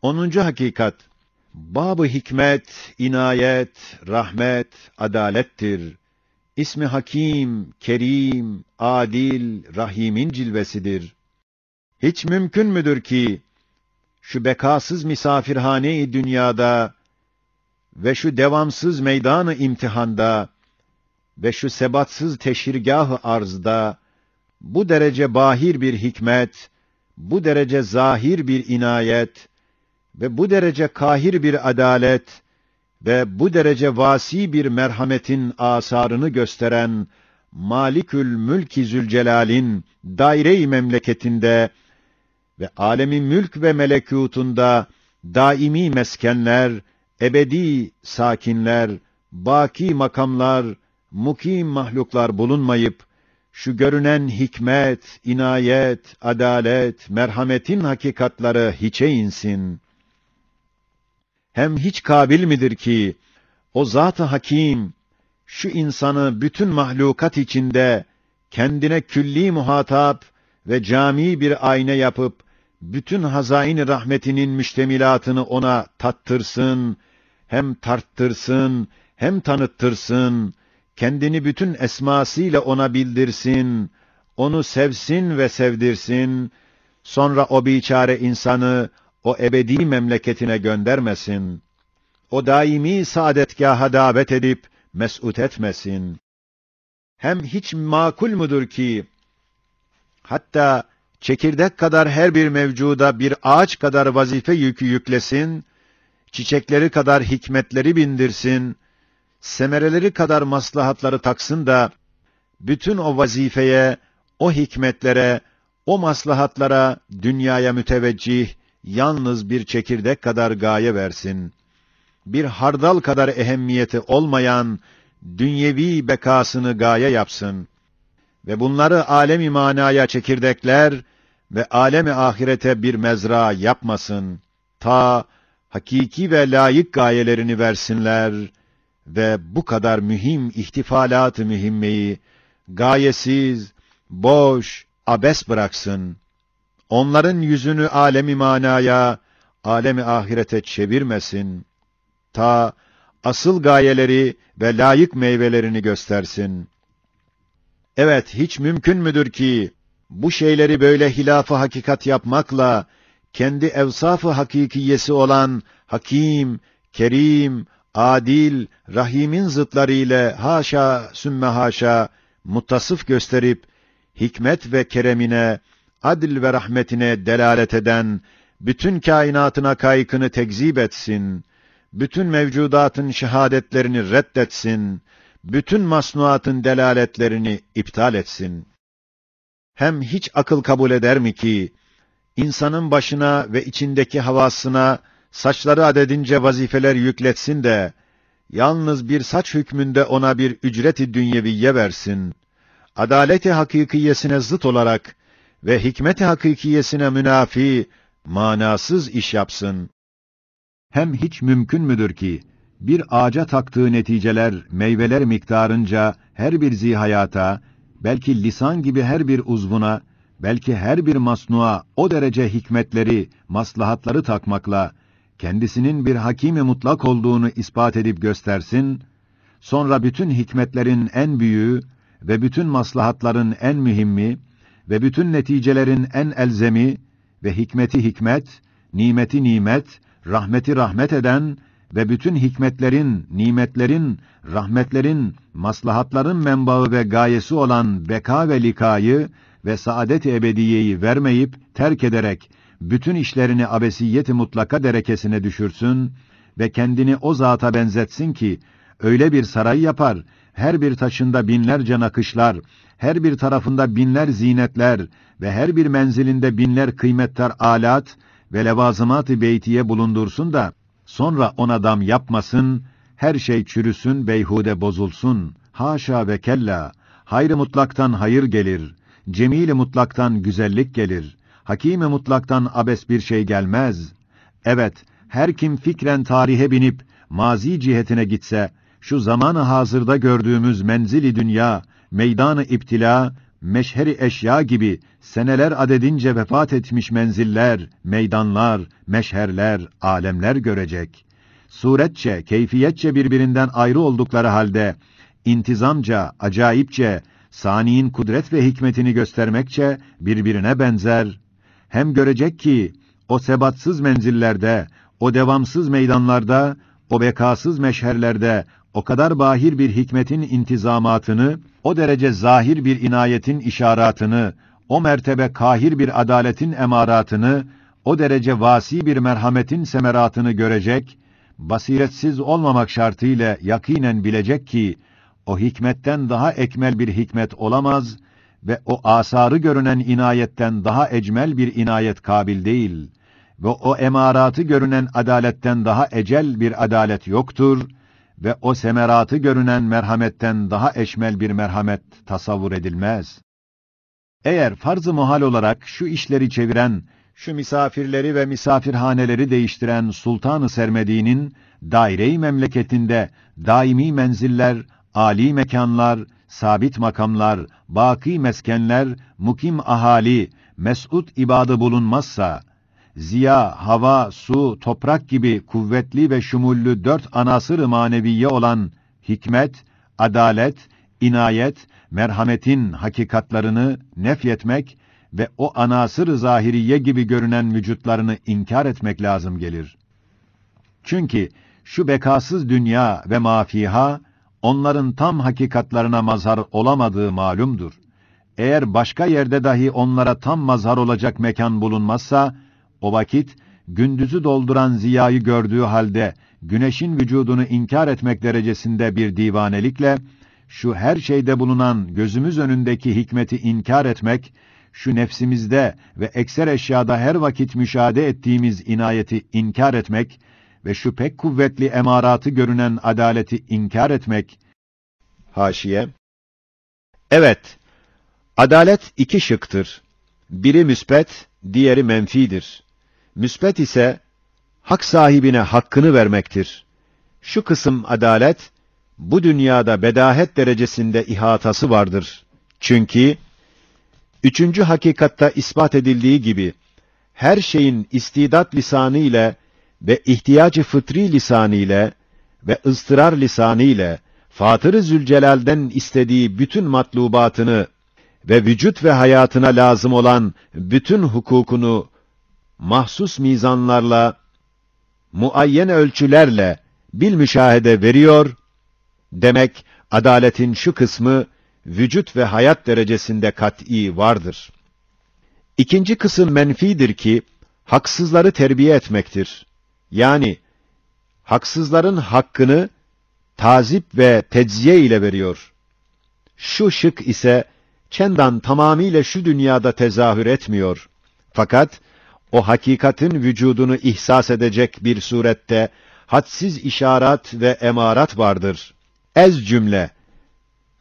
10. hakikat. Bab-ı hikmet, inayet, rahmet, adalettir. İsmi Hakim, Kerim, Adil, Rahim'in cilvesidir. Hiç mümkün müdür ki, şu bekasız misafirhane-i dünyada ve şu devamsız meydan-ı imtihanda ve şu sebatsız teşhirgâh-ı arzda, bu derece bahir bir hikmet, bu derece zahir bir inayet ve bu derece kahir bir adalet ve bu derece vasi bir merhametin asarını gösteren Malikül Mülk-i Zülcelal'in daire-i memleketinde ve âlem-i mülk ve melekûtunda daimi meskenler, ebedi sakinler, baki makamlar, mukim mahluklar bulunmayıp, şu görünen hikmet, inayet, adalet, merhametin hakikatları hiçe insin. Hem hiç kabil midir ki, o Zat-ı Hakim, şu insanı bütün mahlukat içinde, kendine külli muhatap ve cami bir ayna yapıp, bütün hazain-i rahmetinin müştemilatını ona tattırsın, hem tarttırsın, hem tanıttırsın, kendini bütün esmasıyla ona bildirsin, onu sevsin ve sevdirsin, sonra o biçare insanı o ebedi memleketine göndermesin. O daimi saadetgâha davet edip mes'ud etmesin. Hem hiç makul mudur ki, hatta çekirdek kadar her bir mevcuda bir ağaç kadar vazife yükü yüklesin, çiçekleri kadar hikmetleri bindirsin, semereleri kadar maslahatları taksın da, bütün o vazifeye, o hikmetlere, o maslahatlara, dünyaya müteveccih, yalnız bir çekirdek kadar gaye versin. Bir hardal kadar ehemmiyeti olmayan, dünyevi bekasını gaye yapsın. Ve bunları alem-i manaya çekirdekler ve alem-i ahirete bir mezra yapmasın. Ta hakiki ve layık gayelerini versinler ve bu kadar mühim ihtifalat-ı mühimmeyi gayesiz, boş, abes bıraksın. Onların yüzünü alem-i manaya, alem-i ahirete çevirmesin. Ta asıl gayeleri ve layık meyvelerini göstersin. Evet, hiç mümkün müdür ki, bu şeyleri böyle hilaf-ı hakikat yapmakla, kendi evsaf-ı hakikiyesi olan Hakim, Kerim, Adil, Rahim'in zıtları ile haşa sümme haşa muttasıf gösterip, hikmet ve keremine, adil ve rahmetine delalet eden, bütün kainatına kaykını tekzip etsin, bütün mevcudatın şehadetlerini reddetsin, bütün masnuatın delaletlerini iptal etsin. Hem hiç akıl kabul eder mi ki, insanın başına ve içindeki havasına saçları adedince vazifeler yükletsin de, yalnız bir saç hükmünde ona bir ücret-i dünyeviye versin, adalet-i hakikiyesine zıt olarak ve hikmet-i hakikiyesine münafi, manasız iş yapsın. Hem hiç mümkün müdür ki, bir ağaca taktığı neticeler, meyveler miktarınca her bir zihayata, belki lisan gibi her bir uzvuna, belki her bir masnuğa o derece hikmetleri, maslahatları takmakla, kendisinin bir hakîm-i mutlak olduğunu ispat edip göstersin, sonra bütün hikmetlerin en büyüğü ve bütün maslahatların en mühimmi ve bütün neticelerin en elzemi ve hikmeti hikmet, nimeti nimet, rahmeti rahmet eden ve bütün hikmetlerin, nimetlerin, rahmetlerin, maslahatların menbaı ve gayesi olan beka ve likayı ve saadet-i ebediyeyi vermeyip, terk ederek, bütün işlerini abesiyet-i mutlaka derekesine düşürsün ve kendini o zata benzetsin ki, öyle bir saray yapar, her bir taşında binlerce nakışlar, her bir tarafında binler zinetler ve her bir menzilinde binler kıymettar alat ve levazımat-ı beytiye bulundursun da, sonra ona dam yapmasın, her şey çürüsün, beyhude bozulsun. Haşa ve kella, hayır-ı mutlaktan hayır gelir, cemil-i mutlaktan güzellik gelir, hakim-i mutlaktan abes bir şey gelmez. Evet, her kim fikren tarihe binip, mazi cihetine gitse, şu zamanı hazırda gördüğümüz menzili dünya, meydanı iptila, meşheri eşya gibi seneler adedince vefat etmiş menziller, meydanlar, meşherler, alemler görecek. Suretçe, keyfiyetçe birbirinden ayrı oldukları halde, intizamca, acayipçe, saniyin kudret ve hikmetini göstermekçe birbirine benzer. Hem görecek ki, o sebatsız menzillerde, o devamsız meydanlarda, o bekasız meşherlerde, o kadar bahir bir hikmetin intizamatını, o derece zahir bir inayetin işaratını, o mertebe kahir bir adaletin emaratını, o derece vasi bir merhametin semeratını görecek, basiretsiz olmamak şartıyla yakinen bilecek ki, o hikmetten daha ekmel bir hikmet olamaz ve o asarı görünen inayetten daha ecmel bir inayet kabil değil ve o emaratı görünen adaletten daha ecel bir adalet yoktur ve o semeratı görünen merhametten daha eşmel bir merhamet tasavvur edilmez. Eğer farz-ı muhal olarak şu işleri çeviren, şu misafirleri ve misafirhaneleri değiştiren Sultan-ı Sermedi'nin daire-i memleketinde daimi menziller, âli mekanlar, sabit makamlar, bâkî meskenler, mukim ahali, mes'ud ibadı bulunmazsa, ziya, hava, su, toprak gibi kuvvetli ve şumullü 4 anasır-ı maneviye olan hikmet, adalet, inayet, merhametin hakikatlarını nefyetmek ve o anasır-ı zahiriye gibi görünen vücutlarını inkar etmek lazım gelir. Çünkü şu bekasız dünya ve mafiha, onların tam hakikatlarına mazhar olamadığı malumdur. Eğer başka yerde dahi onlara tam mazhar olacak mekan bulunmazsa, o vakit, gündüzü dolduran ziyayı gördüğü halde, güneşin vücudunu inkar etmek derecesinde bir divanelikle, şu her şeyde bulunan gözümüz önündeki hikmeti inkar etmek, şu nefsimizde ve ekser eşyada her vakit müşahede ettiğimiz inayeti inkar etmek ve şu pek kuvvetli emaratı görünen adaleti inkar etmek. Haşiye. Evet, adalet 2 şıktır. Biri müsbet, diğeri menfidir. Müsbet ise, hak sahibine hakkını vermektir. Şu kısım adalet, bu dünyada bedahet derecesinde ihatası vardır. Çünkü, 3. hakikatta ispat edildiği gibi, her şeyin istidat lisanı ile ve ihtiyacı fıtri lisanı ile ve ıztırar lisanı ile Fatır-ı Zülcelal'den istediği bütün matlubatını ve vücut ve hayatına lazım olan bütün hukukunu mahsus mizanlarla, muayyen ölçülerle bilmüşahede veriyor, demek adaletin şu kısmı vücut ve hayat derecesinde kat'î vardır. 2. kısım menfidir ki, haksızları terbiye etmektir. Yani, haksızların hakkını tazip ve tecziye ile veriyor. Şu şık ise, çendan tamamiyle şu dünyada tezahür etmiyor. Fakat, o hakikatin vücudunu ihsas edecek bir surette, hadsiz işaret ve emarat vardır. Ez cümle,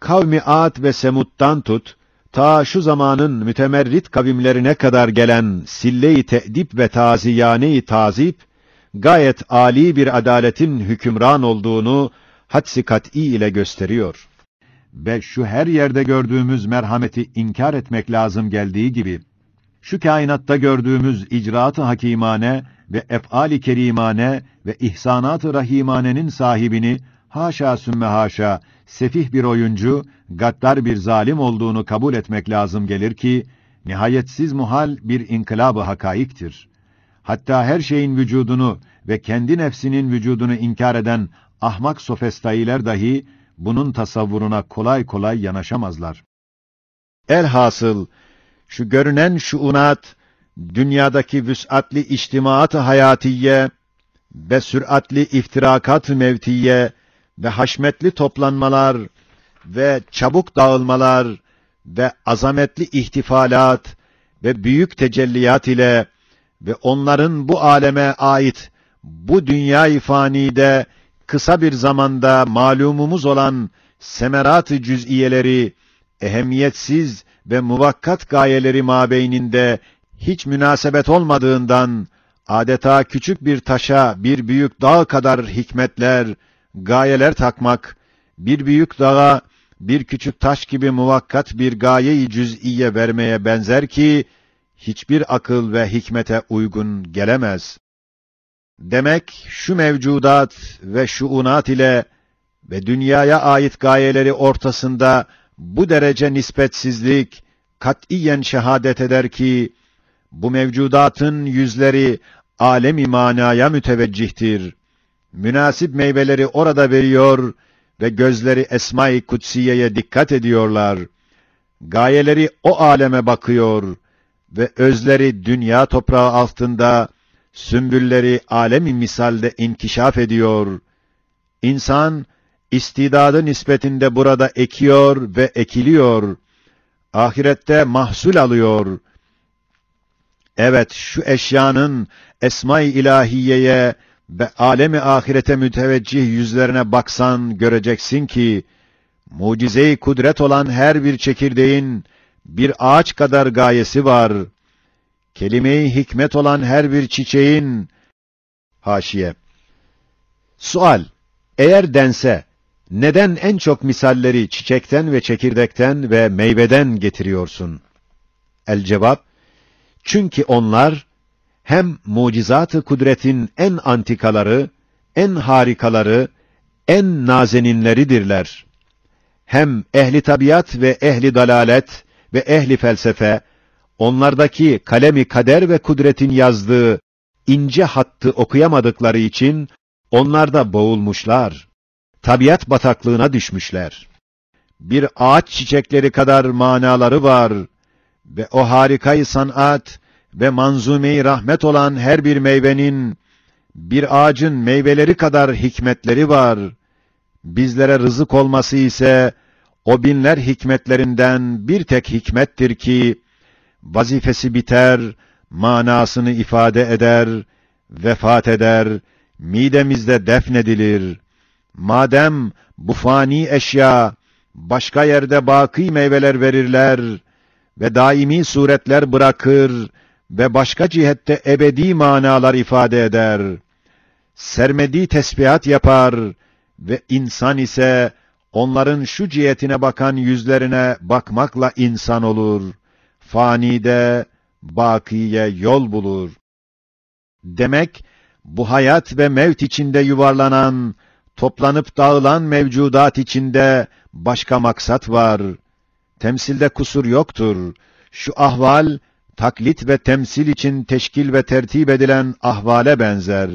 kavmi Ad ve Semud'dan tut, ta şu zamanın mütemerrit kavimlerine kadar gelen sille-i te'dip ve taziyane-i tazip, gayet âli bir adaletin hükümran olduğunu hadsi kat'î ile gösteriyor. Ve şu her yerde gördüğümüz merhameti inkar etmek lazım geldiği gibi, şu kainatta gördüğümüz icraat-ı hakîmane ve ef'al-i kerimane ve ihsanat-ı rahimanenin sahibini, haşa sümme haşa, sefih bir oyuncu, gaddar bir zalim olduğunu kabul etmek lazım gelir ki, nihayetsiz muhal bir inkılab-ı hakaiktir. Hatta her şeyin vücudunu ve kendi nefsinin vücudunu inkar eden ahmak sofistailer dahi, bunun tasavvuruna kolay kolay yanaşamazlar. Elhasıl, şu görünen şuunat, dünyadaki vüs'atli içtimaat-ı hayatiye ve süratli iftirakat-ı mevtiye ve haşmetli toplanmalar ve çabuk dağılmalar ve azametli ihtifalat ve büyük tecelliyat ile ve onların bu aleme ait bu dünya-i fanide kısa bir zamanda malumumuz olan semerat-ı cüz'iyeleri, ehemmiyetsiz ve muvakkat gayeleri mabeyninde hiç münasebet olmadığından, adeta küçük bir taşa bir büyük dağ kadar hikmetler, gayeler takmak, bir büyük dağa bir küçük taş gibi muvakkat bir gaye-i cüz'iye vermeye benzer ki, hiçbir akıl ve hikmete uygun gelemez. Demek şu mevcudat ve şuunat ile ve dünyaya ait gayeleri ortasında bu derece nispetsizlik katiyen şehadet eder ki, bu mevcudatın yüzleri alem-i manaya müteveccihtir. Münasip meyveleri orada veriyor ve gözleri Esma-i Kutsiye'ye dikkat ediyorlar. Gayeleri o aleme bakıyor ve özleri dünya toprağı altında, sümbülleri alem-i misalde inkişaf ediyor. İnsan, istidadı nispetinde burada ekiyor ve ekiliyor. Ahirette mahsul alıyor. Evet, şu eşyanın Esma-i İlahiye'ye ve alem-i ahirete müteveccih yüzlerine baksan göreceksin ki, mucize-i kudret olan her bir çekirdeğin bir ağaç kadar gayesi var. Kelime-i hikmet olan her bir çiçeğin, haşiye. Sual: eğer dense, neden en çok misalleri çiçekten ve çekirdekten ve meyveden getiriyorsun? El cevap: çünkü onlar, hem mucizat-ı kudretin en antikaları, en harikaları, en nazeninleridirler. Hem ehli tabiat ve ehli dalalet ve ehli felsefe, onlardaki kalemi kader ve kudretin yazdığı ince hattı okuyamadıkları için, onlarda boğulmuşlar. Tabiat bataklığına düşmüşler. Bir ağaç çiçekleri kadar manaları var ve o harikayı sanat ve manzume-i rahmet olan her bir meyvenin, bir ağacın meyveleri kadar hikmetleri var. Bizlere rızık olması ise, o binler hikmetlerinden bir tek hikmettir ki, vazifesi biter, manasını ifade eder, vefat eder, midemizde defnedilir. Madem bu fani eşya, başka yerde baki meyveler verirler ve daimi suretler bırakır ve başka cihette ebedi manalar ifade eder. Sermedi tesbihat yapar ve insan ise onların şu cihetine bakan yüzlerine bakmakla insan olur. Fanide, bakiye yol bulur. Demek, bu hayat ve mevt içinde yuvarlanan, toplanıp dağılan mevcudat içinde başka maksat var. Temsilde kusur yoktur. Şu ahval, taklit ve temsil için teşkil ve tertip edilen ahvale benzer.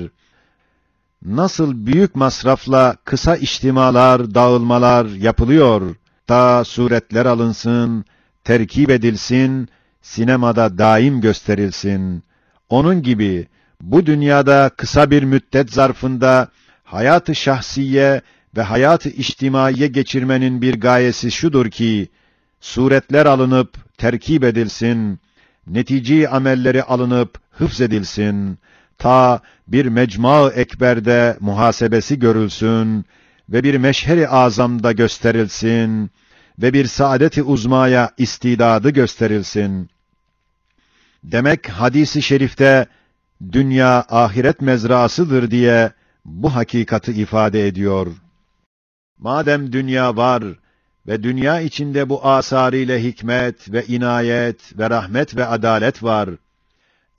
Nasıl büyük masrafla kısa içtimalar, dağılmalar yapılıyor, ta suretler alınsın, terkip edilsin, sinemada daim gösterilsin. Onun gibi, bu dünyada kısa bir müddet zarfında, hayat-ı şahsiye ve hayat-ı içtimaiye geçirmenin bir gayesi şudur ki, suretler alınıp terkip edilsin, netice amelleri alınıp hıfzedilsin, ta bir mecma-ı ekberde muhasebesi görülsün ve bir meşher-i azamda gösterilsin ve bir saadet-i uzmaya istidadı gösterilsin. Demek hadis-i şerifte dünya ahiret mezrasıdır diye bu hakikati ifade ediyor. Madem dünya var ve dünya içinde bu asarıyla hikmet ve inayet ve rahmet ve adalet var,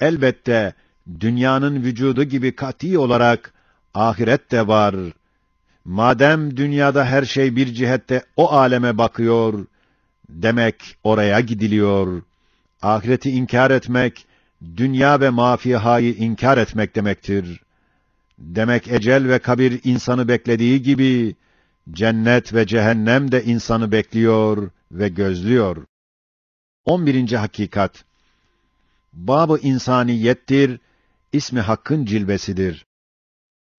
elbette dünyanın vücudu gibi kat'i olarak ahiret de var. Madem dünyada her şey bir cihette o aleme bakıyor, demek oraya gidiliyor. Ahireti inkar etmek, dünya ve mafihayı inkar etmek demektir. Demek ecel ve kabir insanı beklediği gibi, cennet ve cehennem de insanı bekliyor ve gözlüyor. 11. hakikat. Bab-ı insaniyettir, ismi Hakk'ın cilvesidir.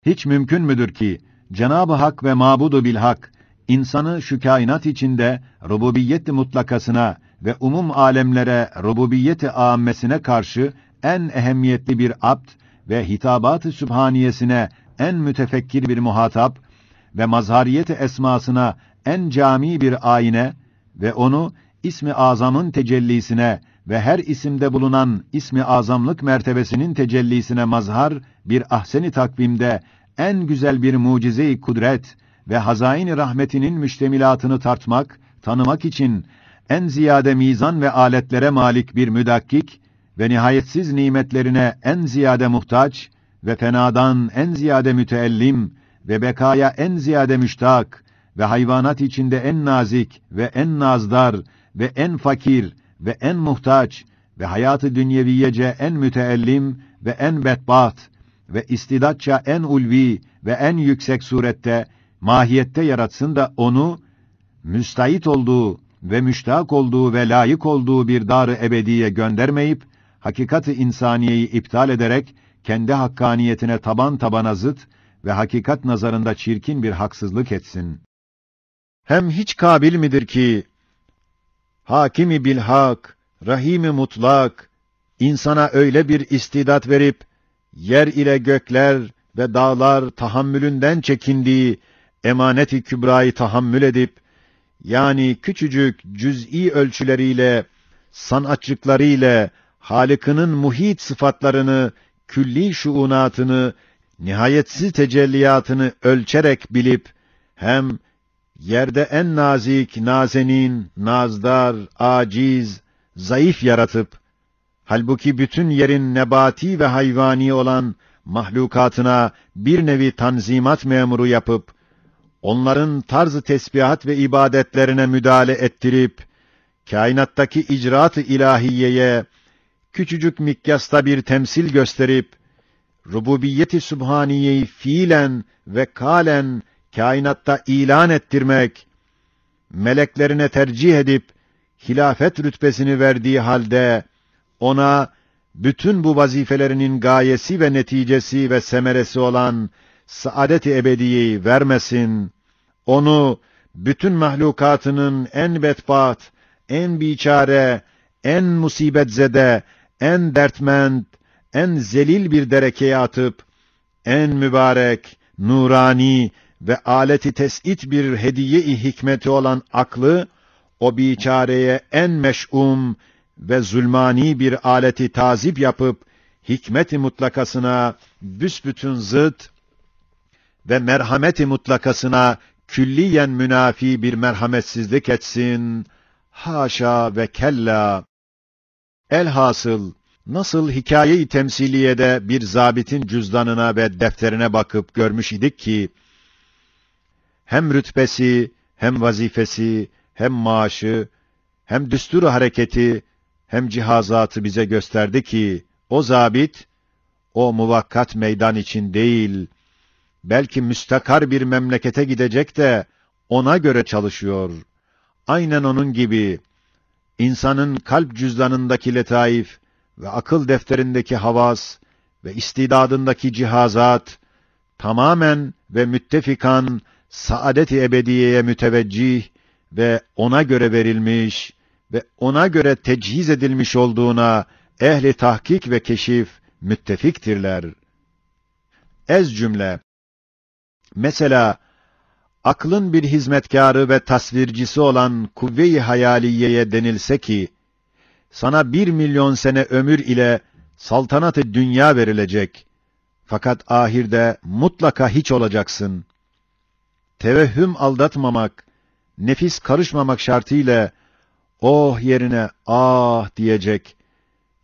Hiç mümkün müdür ki, Cenab-ı Hak ve Mabudu Bilhak, insanı şu kainat içinde rububiyet-i mutlakasına ve umum alemlere rububiyet-i âmmesine karşı en ehemmiyetli bir abd ve hitabat-ı sübhaniyesine en mütefekkir bir muhatap ve mazhariyet-i esmasına en cami bir ayine ve onu ismi azamın tecellisine ve her isimde bulunan ismi azamlık mertebesinin tecellisine mazhar bir ahsen-i takvimde en güzel bir mucize-i kudret ve hazain-i rahmetinin müştemilatını tartmak, tanımak için en ziyade mizan ve aletlere malik bir müdakkik ve nihayetsiz nimetlerine en ziyade muhtaç ve fenadan en ziyade müteellim ve bekaya en ziyade müştak ve hayvanat içinde en nazik ve en nazdar ve en fakir ve en muhtaç ve hayatı dünyeviyece en müteellim ve en bedbaht ve istidatça en ulvi ve en yüksek surette, mahiyette yaratsın da onu, müstahit olduğu ve müştak olduğu ve layık olduğu bir dar-ı ebediye göndermeyip, hakikat-ı insaniyeyi iptal ederek, kendi hakkaniyetine taban tabana zıt ve hakikat nazarında çirkin bir haksızlık etsin. Hem hiç kabil midir ki, Hakimi bilhak, Rahimi mutlak, insana öyle bir istidat verip, yer ile gökler ve dağlar tahammülünden çekindiği emanet-i kübrayı tahammül edip, yani küçücük cüz'i ölçüleriyle, sanatçıklarıyla, Halık'ının muhit sıfatlarını, külli şuunatını, nihayetsiz tecelliyatını ölçerek bilip, hem yerde en nazik, nazenin, nazdar, aciz, zayıf yaratıp, halbuki bütün yerin nebati ve hayvani olan mahlukatına bir nevi tanzimat memuru yapıp, onların tarz-ı tesbihat ve ibadetlerine müdahale ettirip, kainattaki icraat-ı ilahiyeye, küçücük mikyasta bir temsil gösterip, rububiyet-i sübhaniyeyi fiilen ve kalen kainatta ilan ettirmek, meleklerine tercih edip, hilafet rütbesini verdiği halde, ona, bütün bu vazifelerinin gayesi ve neticesi ve semeresi olan saadet-i ebediyeyi vermesin, onu, bütün mahlukatının en bedbaht, en biçare, en musibetzede, en dertmend, en zelil bir derekeye atıp, en mübarek, nurani ve aleti tes'it bir hediye-i hikmeti olan aklı, o biçareye en meş'um ve zulmani bir aleti tazip yapıp, hikmet-i mutlakasına büsbütün zıt ve merhamet-i mutlakasına külliyen münafi bir merhametsizlik etsin, haşa ve kella. Elhasıl, nasıl hikaye-i temsiliyede bir zabitin cüzdanına ve defterine bakıp görmüş idik ki, hem rütbesi, hem vazifesi, hem maaşı, hem düstur hareketi, hem cihazatı bize gösterdi ki, o zabit, o muvakkat meydan için değil, belki müstakar bir memlekete gidecek de, ona göre çalışıyor. Aynen onun gibi, insanın kalp cüzdanındaki letaif ve akıl defterindeki havas ve istidadındaki cihazat, tamamen ve müttefikan, saadet-i ebediyeye müteveccih ve ona göre verilmiş ve ona göre tecihiz edilmiş olduğuna ehli tahkik ve keşif müttefiktirler. Ez cümle, mesela, aklın bir hizmetkârı ve tasvircisi olan kuvve-i hayaliyeye denilse ki, sana 1 milyon sene ömür ile saltanat-ı dünya verilecek, fakat ahirde mutlaka hiç olacaksın. Tevehhüm aldatmamak, nefis karışmamak şartıyla, oh yerine ah diyecek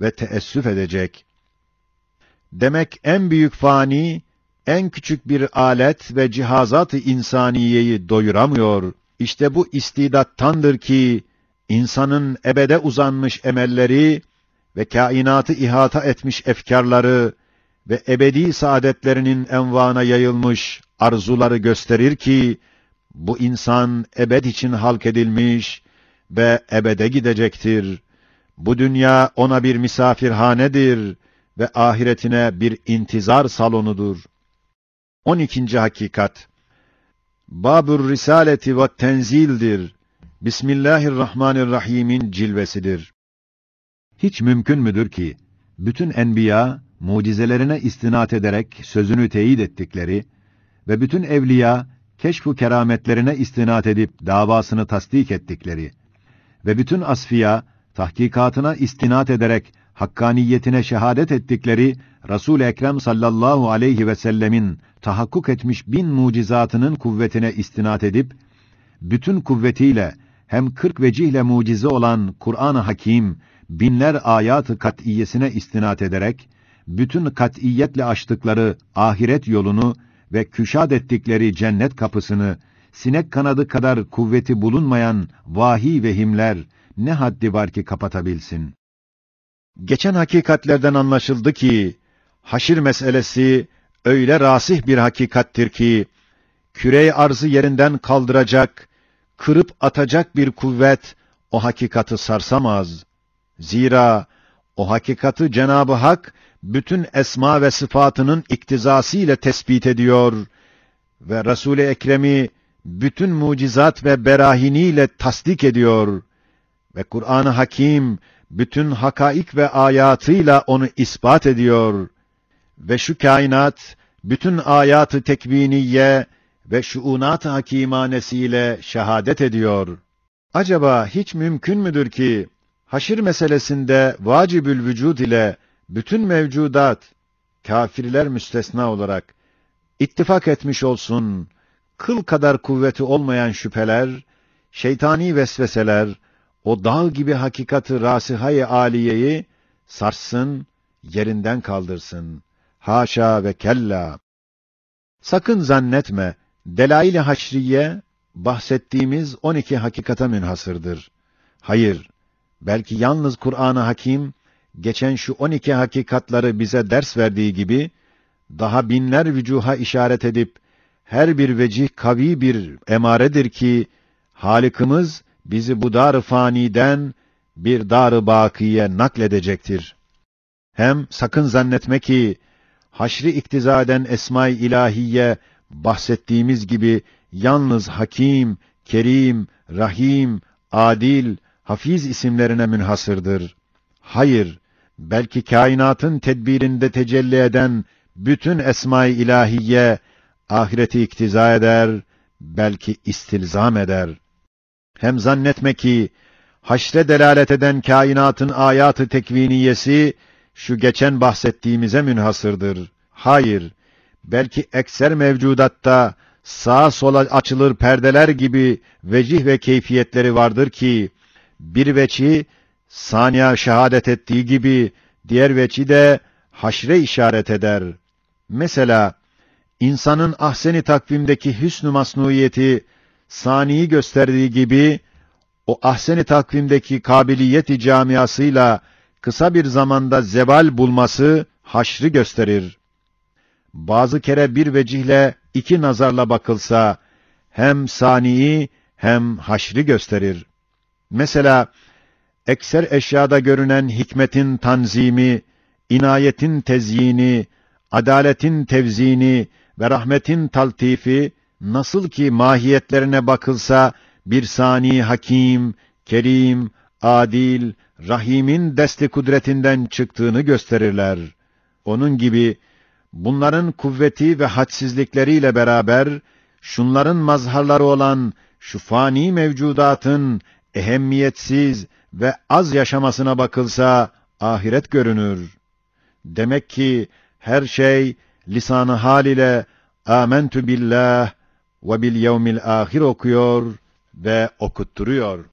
ve teessüf edecek. Demek en büyük fani, en küçük bir alet ve cihazat-ı insaniyeyi doyuramıyor. İşte bu istidattandır ki, insanın ebede uzanmış emelleri ve kainatı ihata etmiş efkarları ve ebedi saadetlerinin envana yayılmış arzuları gösterir ki, bu insan ebed için halk edilmiş ve ebede gidecektir. Bu dünya ona bir misafirhanedir ve ahiretine bir intizar salonudur. 12. hakikat, Bab-ı Risaleti ve Tenzil'dir. Bismillahirrahmanirrahim'in cilvesidir. Hiç mümkün müdür ki, bütün enbiya, mucizelerine istinat ederek sözünü teyit ettikleri ve bütün evliya, keşf-u kerametlerine istinat edip davasını tasdik ettikleri ve bütün asfiya, tahkikatına istinat ederek hakkaniyetine şehadet ettikleri Resul-i Ekrem sallallahu aleyhi ve sellemin tahakkuk etmiş 1000 mucizatının kuvvetine istinad edip, bütün kuvvetiyle hem 40 vecihle mucize olan Kur'an-ı Hakim, binler ayat-ı kat'iyesine istinad ederek, bütün kat'iyetle açtıkları ahiret yolunu ve küşad ettikleri cennet kapısını, sinek kanadı kadar kuvveti bulunmayan vahiy vehimler ne haddi var ki kapatabilsin? Geçen hakikatlerden anlaşıldı ki, haşir meselesi öyle rasih bir hakikattir ki, küre-i arzı yerinden kaldıracak, kırıp atacak bir kuvvet o hakikatı sarsamaz. Zira o hakikatı Cenab-ı Hak bütün esma ve sıfatının iktizası ile tespit ediyor ve Resul-i Ekrem'i bütün mucizat ve berahiniyle tasdik ediyor ve Kur'an-ı Hakim bütün hakaik ve ayatıyla onu ispat ediyor ve şu kainat bütün ayat-ı tekviniye ve şuunat-ı hakimanesiyle şehadet ediyor. Acaba hiç mümkün müdür ki haşir meselesinde vacibül vücud ile bütün mevcudat, kâfirler müstesna olarak ittifak etmiş olsun, kıl kadar kuvveti olmayan şüpheler, şeytani vesveseler, o dağ gibi hakikati rasihayı aliyeyi sarsın, yerinden kaldırsın. Haşa ve kella! Sakın zannetme, delail-i haşriye, bahsettiğimiz 12 hakikata münhasırdır. Hayır, belki yalnız Kur'an-ı Hakim, geçen şu 12 hakikatları bize ders verdiği gibi, daha binler vücuha işaret edip, her bir vecih kavi bir emaredir ki, Halık'ımız bizi bu dar-ı faniden bir dar-ı bakiye nakledecektir. Hem sakın zannetme ki, haşri iktiza eden esma-i ilahiye, bahsettiğimiz gibi, yalnız Hakim, Kerim, Rahim, Adil, Hafiz isimlerine münhasırdır. Hayır, belki kainatın tedbirinde tecelli eden bütün esma-i ilahiye, ahireti iktiza eder, belki istilzam eder. Hem zannetme ki, haşre delalet eden kainatın ayat-ı tekviniyesi, şu geçen bahsettiğimize münhasırdır. Hayır, belki ekser mevcudatta, sağa sola açılır perdeler gibi vecih ve keyfiyetleri vardır ki, bir veçi, saniye şehadet ettiği gibi, diğer veçi de haşre işaret eder. Mesela, insanın ahsen-i takvimdeki hüsn-ü masnuiyeti, saniyi gösterdiği gibi, o ahsen-i takvimdeki kabiliyet-i camiasıyla, kısa bir zamanda zeval bulması, haşrı gösterir. Bazı kere bir vecihle, 2 nazarla bakılsa, hem saniyi, hem haşrı gösterir. Mesela, ekser eşyada görünen hikmetin tanzimi, inayetin tezyini, adaletin tevzini ve rahmetin taltifi, nasıl ki mahiyetlerine bakılsa, bir sani hakim, kerim, adil, rahimin desti kudretinden çıktığını gösterirler. Onun gibi, bunların kuvveti ve hadsizlikleriyle beraber, şunların mazharları olan şu fani mevcudatın ehemmiyetsiz ve az yaşamasına bakılsa, ahiret görünür. Demek ki, her şey, lisan-ı hal ile, âmentü billah ve bil yevmil âhir okuyor ve okutturuyor.